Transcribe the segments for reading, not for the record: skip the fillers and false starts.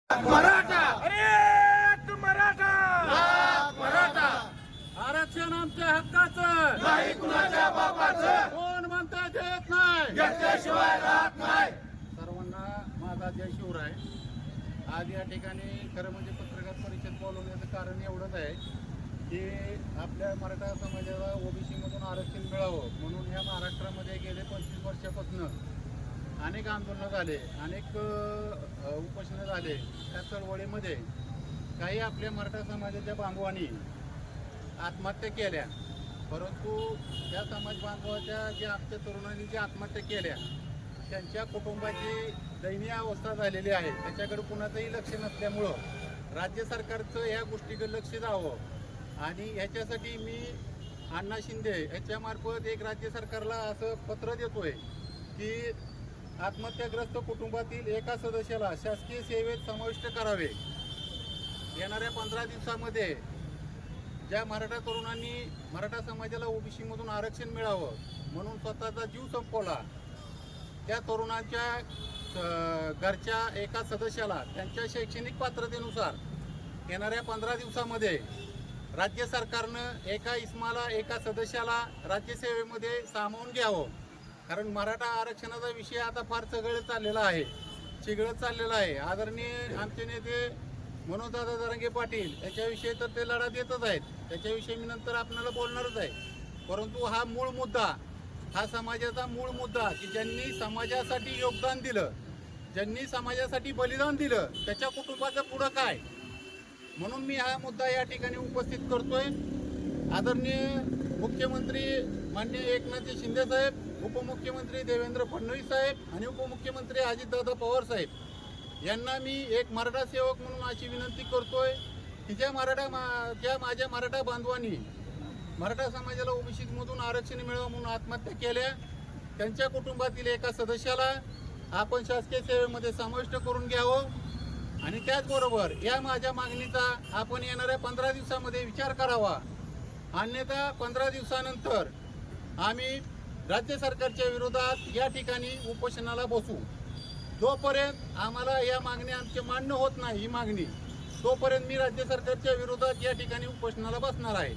मराठा अरे मराठा मराठा आरक्षण आमच्या हक्काचं नाही कुणाच्या बापाचं कोण म्हणता देत नाही घेतल्याशिवाय राहत नाही. सर्वांना माझा जय शिवराय. आज या ठिकाणी खरं म्हणजे पत्रकार परिषद बोलवण्याचं कारण एवढंच आहे की आपल्या मराठा समाजाला ओबीसी मधून आरक्षण मिळावं म्हणून ह्या महाराष्ट्रामध्ये गेले 25 वर्षापासून अनेक आंदोलनं झाले, अनेक उपोषणं झाले. त्या चळवळीमध्ये काही आपल्या मराठा समाजाच्या बांधवांनी आत्महत्या केल्या, परंतु त्या समाज बांधवाच्या ज्या आमच्या तरुणांनी ज्या आत्महत्या केल्या त्यांच्या कुटुंबाची दयनीय अवस्था झालेली आहे. त्याच्याकडे कुणाचंही लक्ष नसल्यामुळं राज्य सरकारचं या गोष्टीकडे लक्ष द्यावं आणि ह्याच्यासाठी मी अण्णा शिंदे याच्यामार्फत एक राज्य सरकारला असं पत्र देतोय की आत्महत्याग्रस्त कुटुंबातील एका सदस्याला शासकीय सेवेत समाविष्ट करावे. येणाऱ्या 15 दिवसामध्ये ज्या मराठा तरुणांनी मराठा समाजाला ओबीसी मधून आरक्षण मिळावं म्हणून स्वतःचा जीव संपवला, त्या तरुणांच्या घरच्या एका सदस्याला त्यांच्या शैक्षणिक पात्रतेनुसार येणाऱ्या 15 दिवसामध्ये राज्य सरकारनं एका इस्माला एका सदस्याला राज्यसेवेमध्ये सामावून घ्यावं. कारण मराठा आरक्षणाचा विषय आता फार चिघळत चाललेला आहे. आदरणीय आमचे नेते मनोजदादा जरांगे पाटील याच्याविषयी तर ते लढा देतच आहेत, त्याच्याविषयी मी नंतर आपल्याला बोलणारच आहे. परंतु हा मूळ मुद्दा, हा समाजाचा मूळ मुद्दा की ज्यांनी समाजासाठी योगदान दिलं, ज्यांनी समाजासाठी बलिदान दिलं, त्याच्या कुटुंबाचं पुढं काय, म्हणून मी हा मुद्दा या ठिकाणी उपस्थित करतोय. आदरणीय मुख्यमंत्री माननीय एकनाथ शिंदे साहेब, उपमुख्यमंत्री देवेंद्र फडणवीस साहेब आणि उपमुख्यमंत्री अजितदादा पवार साहेब यांना मी एक मराठा सेवक म्हणून अशी विनंती करतोय की ज्या माझ्या मराठा बांधवांनी मराठा समाजाला ओबीसी मधून आरक्षण मिळावं म्हणून आत्महत्या केल्या, त्यांच्या कुटुंबातील एका सदस्याला आपण शासकीय सेवेमध्ये समाविष्ट करून घ्यावं आणि त्याचबरोबर या माझ्या मागणीचा आपण येणाऱ्या 15 दिवसामध्ये विचार करावा. अन्यथा 15 दिवसानंतर आम्ही राज्य सरकारच्या विरोधात या ठिकाणी उपोषणाला बसू. जोपर्यंत आम्हाला या मागणी आमचे मान्य होत नाही ही मागणी, तोपर्यंत मी राज्य सरकारच्या विरोधात या ठिकाणी उपोषणाला बसणार आहे.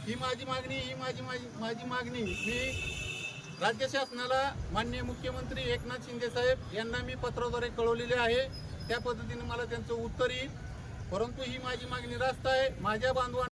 ही माझी मागणी मी राज्य शासनाला माननीय मुख्यमंत्री एकनाथ शिंदे साहेब यांना मी पत्राद्वारे कळवलेले आहे. त्या पद्धतीने मला त्यांचं उत्तर येईल. परंतु ही माझी मागणी रास्त आहे. माझ्या बांधवांना